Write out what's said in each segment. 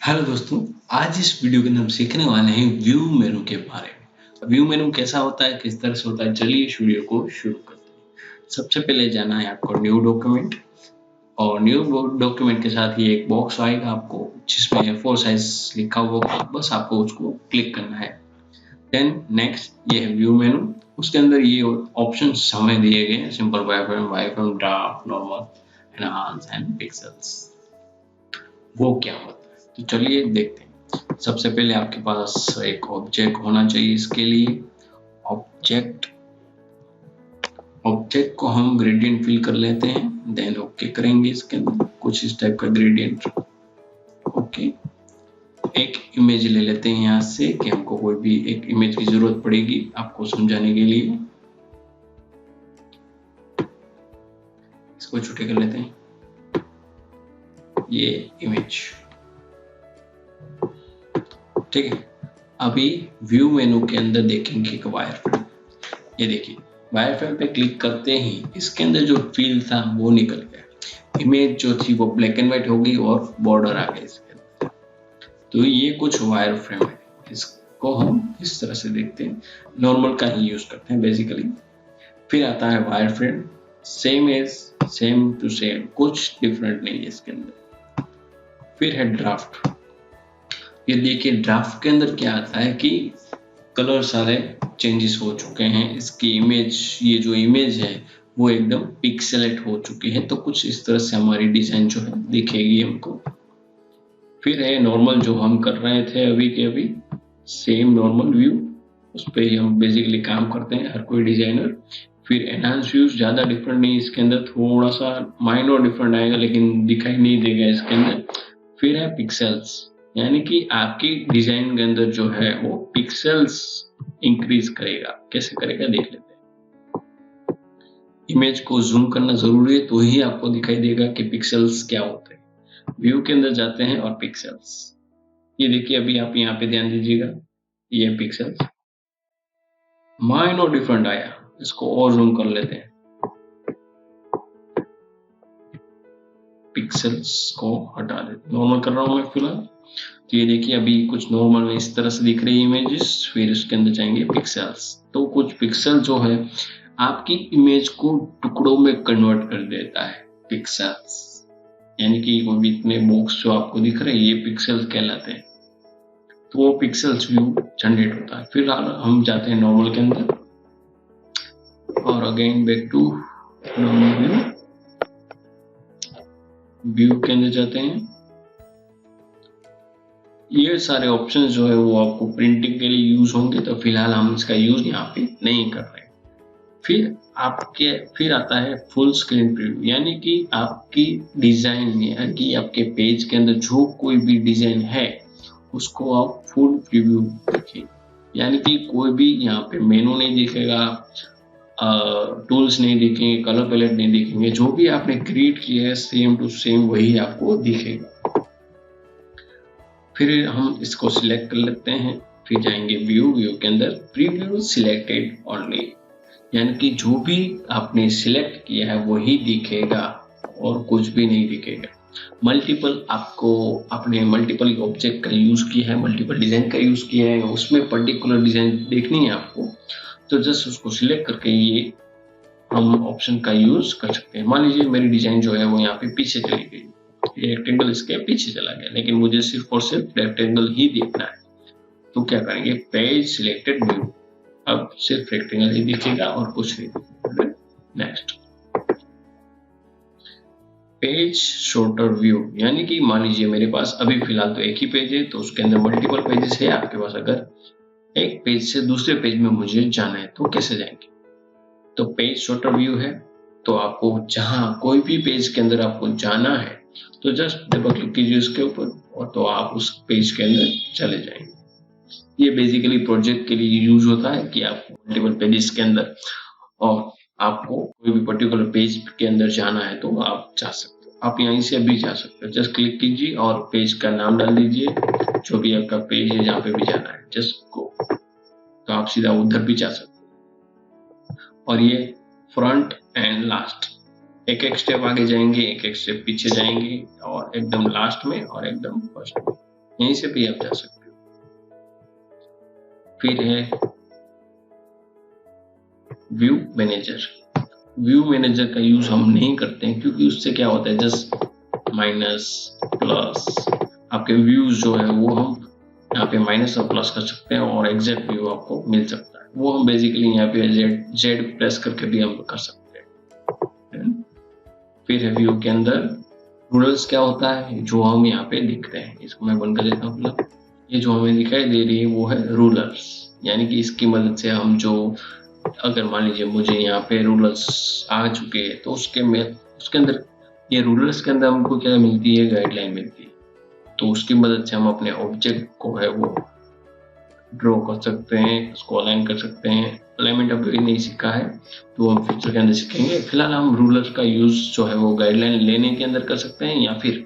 Hello दोस्तों, आज इस वीडियो के अंदर हम सीखने वाले हैं व्यू मेनू के बारे में। व्यू मेनू कैसा होता है, किस तरह से होता है, चलिए इस वीडियो को शुरू करते हैं। सबसे पहले जाना है आपको न्यू डॉक्यूमेंट, और न्यू डॉक्यूमेंट के साथ ही एक बॉक्स आएगा आपको जिसमें A4 साइज लिखा होगा, बस आपको उसको क्लिक करना है। देन नेक्स्ट ये है व्यू मेनू, उसके अंदर ये ऑप्शन हमें दिए गए हैं, simple wireframe, draft, normal, enhance and pixels. वो क्या होता है तो चलिए देखते हैं। सबसे पहले आपके पास एक ऑब्जेक्ट होना चाहिए। इसके लिए ऑब्जेक्ट ऑब्जेक्ट को हम ग्रेडियंट फिल कर लेते हैं, देन ओके करेंगे। इसके अंदर कुछ इस टाइप का ग्रेडियंट, ओके। एक इमेज ले लेते हैं यहाँ से कि हमको कोई भी एक इमेज की जरूरत पड़ेगी आपको समझाने के लिए। इसको छोटे कर लेते हैं, ये इमेज, ठीक है। अभी व्यू मेनू के अंदर देखेंगे एक वायरफ्रेम। ये देखिए, वायरफ्रेम पे क्लिक करते ही इसके अंदर जो फील था वो निकल गया। इमेज जो थी वो ब्लैक एंड व्हाइट होगी और बॉर्डर आ गया इसके अंदर। तो ये कुछ वायरफ्रेम है, इसको हम इस तरह से देखते हैं, नॉर्मल का ही यूज करते हैं बेसिकली। फिर आता है wireframe, same as same to same, कुछ डिफरेंट नहीं है इसके अंदर। फिर है ड्राफ्ट। ये देखिए, ड्राफ्ट के अंदर क्या आता है कि कलर सारे चेंजेस हो चुके हैं, इसकी इमेज, ये जो इमेज है वो एकदम पिक्सेलेट हो चुकी है। तो कुछ इस तरह से हमारी डिजाइन जो है दिखेगी हमको। फिर है नॉर्मल, जो हम कर रहे थे अभी के अभी, सेम नॉर्मल व्यू, उस पर ही हम बेसिकली काम करते हैं हर कोई डिजाइनर। फिर एनहांस व्यूज, ज्यादा डिफरेंट नहीं इसके अंदर, थोड़ा सा माइनर डिफरेंट आएगा लेकिन दिखाई नहीं देगा इसके अंदर। फिर है पिक्सेल्स, यानी कि आपकी डिजाइन के अंदर जो है वो पिक्सेल्स इंक्रीज करेगा। कैसे करेगा देख लेते हैं। इमेज को जूम करना जरूरी है तो ही आपको दिखाई देगा कि पिक्सेल्स क्या होते हैं। व्यू के अंदर जाते हैं और पिक्सेल्स, ये देखिए, अभी आप यहाँ पे ध्यान दीजिएगा, ये पिक्सेल्स माइनर डिफरेंट आया। इसको और जूम कर लेते हैं, पिक्सेल्स को हटा देते, नॉर्मल कर रहा हूं मैं फिलहाल। तो ये देखिए, अभी कुछ नॉर्मल में इस तरह से दिख रही है इमेजेस। फिर इसके अंदर जाएंगे पिक्सेल्स, तो कुछ पिक्सल जो है आपकी इमेज को टुकड़ों में कन्वर्ट कर देता है, पिक्सेल्स। यानी कि वो इतने बॉक्स जो आपको दिख रहे हैं ये पिक्सेल्स कहलाते हैं। तो वो पिक्सेल्स व्यू जनरेट होता है। फिर हम जाते हैं नॉर्मल के अंदर, और again back to normal view. View के अंदर जाते हैं, ये सारे ऑप्शंस जो है वो आपको प्रिंटिंग के लिए यूज होंगे, तो फिलहाल हम इसका यूज यहाँ पे नहीं कर रहे। फिर आता है फुल स्क्रीन प्रीव्यू, यानी कि आपकी डिजाइन में, यानी कि आपके पेज के अंदर जो कोई भी डिजाइन है उसको आप फुल प्रीव्यू देखिए। यानी कि कोई भी यहाँ पे मेनू नहीं दिखेगा, टूल्स नहीं दिखेंगे, कलर पैलेट नहीं दिखेंगे, जो भी आपने क्रिएट किया है सेम टू सेम वही आपको दिखेगा। फिर हम इसको सिलेक्ट कर लेते हैं, फिर जाएंगे व्यू के अंदर प्रीव्यू सिलेक्टेड ओनली, यानी कि जो भी आपने सिलेक्ट किया है वही दिखेगा और कुछ भी नहीं दिखेगा। मल्टीपल, आपको आपने मल्टीपल ऑब्जेक्ट का यूज किया है, मल्टीपल डिजाइन का यूज किया है, उसमें पर्टिकुलर डिजाइन देखनी है आपको, तो जस्ट उसको सिलेक्ट करके ये हम ऑप्शन का यूज कर सकते हैं। मान लीजिए मेरी डिजाइन जो है वो यहाँ पे पीछे चली गई, रेक्टेंगल इसके पीछे चला गया, लेकिन मुझे सिर्फ और सिर्फ रेक्टेंगल ही देखना है। तो क्या करेंगे, पेज सिलेक्टेड व्यू, अब सिर्फ रेक्टेंगल ही दिखेगा और कुछ नहीं दिखेगा। नेक्स्ट, पेज शॉर्टर व्यू, यानी कि मान लीजिए मेरे पास अभी फिलहाल तो एक ही पेज है, तो उसके अंदर मल्टीपल पेजेस है आपके पास। अगर एक पेज से दूसरे पेज में मुझे जाना है तो कैसे जाएंगे, तो पेज शॉर्टर व्यू है, तो आपको जहां कोई भी पेज के अंदर आपको जाना है तो जस्ट डबल क्लिक कीजिए उसके ऊपर, और तो आप उस पेज के अंदर चले जाएंगे। ये बेसिकली प्रोजेक्ट के लिए यूज होता है कि आपको मल्टीपल पेजेस के अंदर, और आपको कोई भी पर्टिकुलर पेज के अंदर जाना है तो आप जा सकते हो। आप यहीं से भी जा सकते हो, जस्ट क्लिक कीजिए और पेज का नाम डाल दीजिए, जो भी आपका पेज है जहाँ पे भी जाना है जस्ट गो, तो आप सीधा उधर भी जा सकते हो। और ये फ्रंट एंड लास्ट, एक एक स्टेप आगे जाएंगे, एक एक स्टेप पीछे जाएंगे, और एकदम लास्ट में और एकदम फर्स्ट में, यहीं से भी आप जा सकते हो। फिर है व्यू मैनेजर। व्यू मैनेजर का यूज हम नहीं करते हैं क्योंकि उससे क्या होता है, जस्ट माइनस प्लस, आपके व्यूज जो है वो हम यहाँ पे माइनस और प्लस कर सकते हैं और एग्जैक्ट व्यू आपको मिल सकता है। वो हम बेसिकली यहाँ पे जेड प्रेस करके भी हम कर सकते हैं। फिर है व्यू के अंदर रूलर्स क्या होता है, जो हम यहाँ पे दिख रहे हैं, इसको मैं बंद कर देता हूँ। मतलब ये जो हमें दिखाई दे रही है वो है रूलर्स, यानी कि इसकी मदद से हम जो, अगर मान लीजिए मुझे यहाँ पे रूलर्स आ चुके हैं तो उसके अंदर, ये रूलर्स के अंदर हमको क्या मिलती है, गाइडलाइन मिलती है। तो उसकी मदद से हम अपने ऑब्जेक्ट को है वो ड्रॉ कर सकते हैं, उसको अलाइन कर सकते हैं। अलाइनमेंट अभी नहीं सीखा है तो हम फ्यूचर के अंदर सीखेंगे। फिलहाल हम रूलर का यूज जो है वो गाइडलाइन लेने के अंदर कर सकते हैं, या फिर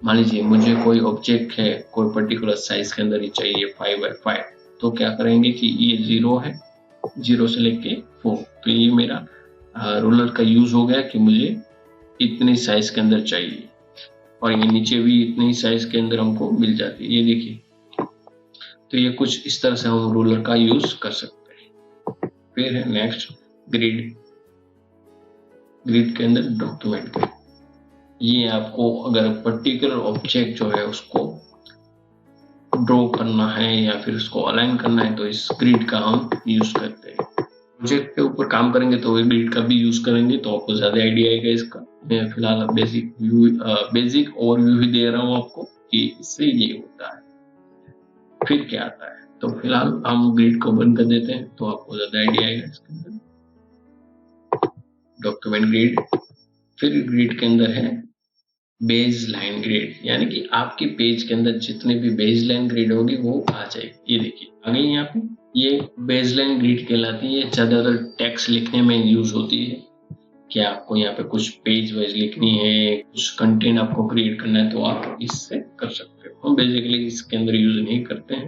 मान लीजिए मुझे कोई ऑब्जेक्ट है कोई पर्टिकुलर साइज के अंदर ही चाहिए 5x5, तो क्या करेंगे कि ये 0 है, 0 से लेके 4, तो ये मेरा रूलर का यूज हो गया कि मुझे इतनी साइज के अंदर चाहिए, और ये नीचे भी इतनी साइज के अंदर हमको मिल जाती है, ये देखिए। तो ये कुछ इस तरह से हम रूलर का यूज कर सकते हैं। फिर है नेक्स्ट ग्रिड। ग्रिड के अंदर डॉक्यूमेंट ग्रिड, ये आपको अगर पर्टिकुलर ऑब्जेक्ट जो है उसको ड्रॉ करना है या फिर उसको अलाइन करना है तो इस ग्रिड का हम यूज करते हैं। प्रोजेक्ट के ऊपर काम करेंगे तो ग्रिड का भी यूज करेंगे तो आपको ज्यादा आइडिया आएगा इसका। मैं फिलहाल बेसिक ओवरव्यू ही दे रहा हूँ आपको कि इससे ये होता है। फिर क्या आता है, तो फिलहाल हम ग्रिड को बंद कर देते हैं तो आपको ज्यादा आइडिया आएगा इसके अंदर। डॉक्यूमेंट ग्रिड, फिर ग्रिड के अंदर है बेस लाइन ग्रिड, यानी कि आपके पेज के अंदर जितने भी बेस लाइन ग्रिड होगी वो आ जाएगी। ये देखिए आ गई यहाँ पे, ये बेस लाइन ग्रिड कहलाती है। ज्यादातर टेक्स्ट लिखने में यूज होती है कि आपको यहाँ पे कुछ पेज वाइज लिखनी है, कुछ कंटेंट आपको क्रिएट करना है तो आप इससे कर सकते हो। हम बेसिकली इसके अंदर यूज नहीं करते हैं,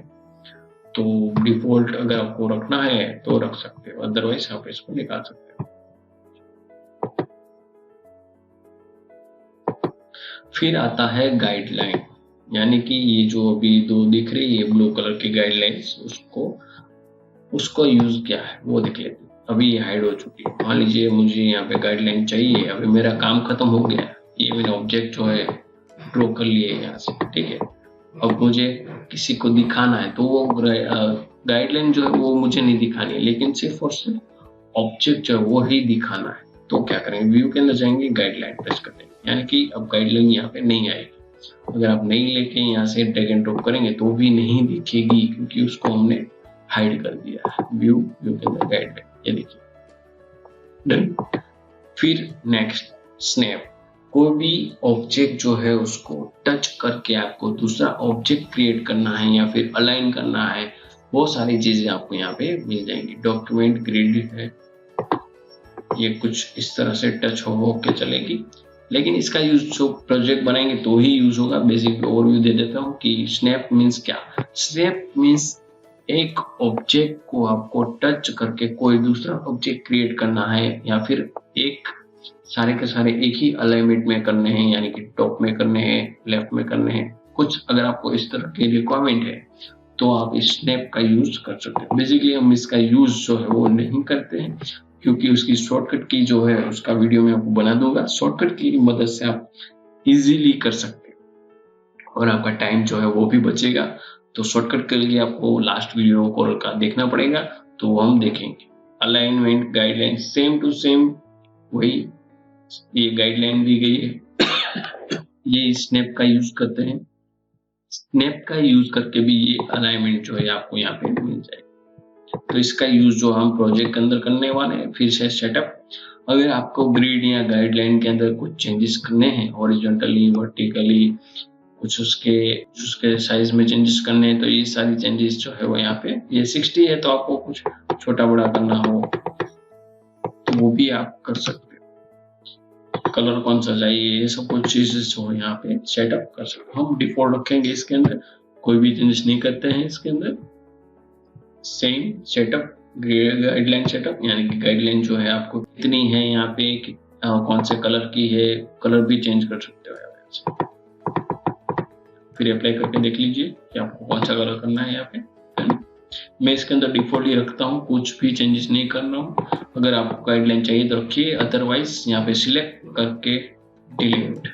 तो डिफॉल्ट अगर आपको रखना है तो रख सकते हो, अदरवाइज आप इसको निकाल सकते हो। फिर आता है गाइडलाइन, यानी कि ये जो अभी दो दिख रही है ब्लू कलर की गाइडलाइंस, उसको यूज क्या है वो देख लेते हैं। अभी ये हाइड हो चुकी है। मान लीजिए मुझे यहाँ पे गाइडलाइन चाहिए, अभी मेरा काम खत्म हो गया, ये मैंने ऑब्जेक्ट जो है ड्रॉ कर लिए यहाँ से, ठीक है। अब मुझे किसी को दिखाना है तो वो गाइडलाइन जो है वो मुझे नहीं दिखानी है, लेकिन सिर्फ और सिर्फ ऑब्जेक्ट जो है वो ही दिखाना है। तो क्या करेंगे, व्यू के अंदर जाएंगे, गाइडलाइन प्रेस कर देंगे, यानी कि अब गाइडलाइन यहाँ पे नहीं आएगी। अगर आप नहीं लेके यहाँ से ड्रैग एंड ड्रॉप करेंगे तो भी नहीं दिखेगी, क्योंकि उसको हमने हाइड कर दिया है। व्यू के अंदर गाइडलाइन, ये देखिए डन। फिर नेक्स्ट स्नैप, कोई भी ऑब्जेक्ट जो है उसको टच करके आपको दूसरा ऑब्जेक्ट क्रिएट करना है या फिर अलाइन करना है, बहुत सारी चीजें आपको यहाँ पे मिल जाएंगी। डॉक्यूमेंट ग्रिड है, ये कुछ इस तरह से टच हो के चलेगी, लेकिन इसका यूज जो प्रोजेक्ट बनाएंगे तो ही यूज होगा। बेसिक ओवरव्यू दे देता हूँ कि स्नैप मीन्स क्या। स्नैप मीन्स एक ऑब्जेक्ट को आपको टच करके कोई दूसरा ऑब्जेक्ट क्रिएट करना है, या फिर एक सारे के सारे एक ही अलाइनमेंट में करने हैं, यानी कि टॉप में करने हैं, लेफ्ट में करने हैं। कुछ अगर आपको इस तरह की रिक्वायरमेंट है तो आप इस स्नैप का यूज कर सकते हैं। बेसिकली हम इसका यूज जो है वो नहीं करते हैं, क्योंकि उसकी शॉर्टकट की जो है उसका वीडियो मैं आपको बना दूंगा। शॉर्टकट की मदद से आप इजीली कर सकते हैं और आपका टाइम जो है वो भी बचेगा। तो शॉर्टकट के लिए आपको लास्ट वीडियो कॉल का देखना पड़ेगा, तो हम देखेंगे। Alignment guideline same to same वही, ये गाइडलाइन दी गई है। ये स्नैप का यूज करते हैं, स्नैप का यूज करके भी ये अलाइनमेंट जो है आपको यहाँ पे मिल जाएगा। तो इसका यूज जो हम प्रोजेक्ट के अंदर करने वाले हैं। फिर से सेटअप, अगर आपको ग्रिड या गाइडलाइन के अंदर कुछ चेंजेस करने हैं, हॉरिजॉन्टली वर्टिकली, कुछ उसके साइज में चेंजेस करने हैं, तो ये सारी चेंजेस जो है वो यहाँ पे, ये 60 है तो आपको कुछ छोटा बड़ा करना हो तो वो भी आप कर सकते हो। कलर कौन सा चाहिए, ये सब कुछ चीजें जो यहाँ पे सेटअप कर सकते हो। हम डिफॉल्ट रखेंगे इसके अंदर, कोई भी चेंजेस नहीं करते हैं इसके अंदर। सेम सेटअप, गाइडलाइन सेटअप, यानी कि गाइडलाइन जो है आपको कितनी है यहाँ पे, कौन से कलर की है, कलर भी चेंज कर सकते हो यहाँ पे। फिर अप्लाई करके देख लीजिए कि आपको कौन सा कलर करना है यहाँ पे, है ना। मैं इसके अंदर डिफॉल्ट ही रखता हूँ, कुछ भी चेंजेस नहीं कर रहा हूँ। अगर आपको गाइडलाइन चाहिए तो रखिए, अदरवाइज यहाँ पे सिलेक्ट करके delete,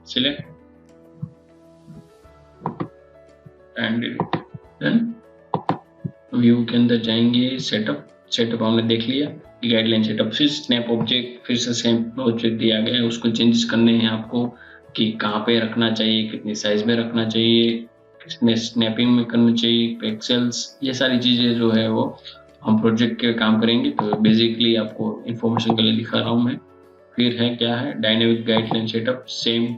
select and delete. Then view के अंदर जाएंगे, सेटअप हमने देख लिया, गाइडलाइन सेटअप, फिर स्नैप ऑब्जेक्ट, फिर से सेम ऑब्जेक्ट दिया गया है, उसको चेंजेस करने हैं आपको कि कहाँ पे रखना चाहिए, कितनी साइज में रखना चाहिए, कितने स्नैपिंग में करना चाहिए, पिक्सेल्स, ये सारी चीजें जो है वो हम प्रोजेक्ट के काम करेंगे। तो बेसिकली आपको इंफॉर्मेशन के लिए दिखा रहा हूँ मैं। फिर है क्या है डायनेमिक गाइडलाइन सेटअप, सेम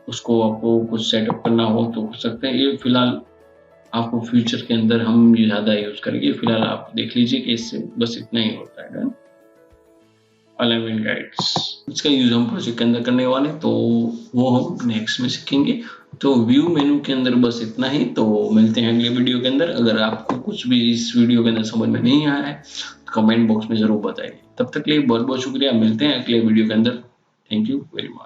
उसको आपको कुछ सेटअप करना हो तो हो सकता है। ये फिलहाल आपको फ्यूचर के अंदर हम ये ज़्यादा यूज करेंगे, फिलहाल आप देख लीजिए कि इससे बस इतना ही होता है। अलाइनमेंट गाइड्स, इसका यूज हम प्रोजेक्ट के अंदर करने वाले, तो वो हम नेक्स्ट में सीखेंगे। तो व्यू मेनू के अंदर बस इतना ही, तो मिलते हैं अगले वीडियो के अंदर। अगर आपको कुछ भी इस वीडियो के अंदर समझ में नहीं आया है तो कमेंट बॉक्स में जरूर बताइए। तब तक के लिए बहुत बहुत शुक्रिया, मिलते हैं अगले वीडियो के अंदर। Thank you very much.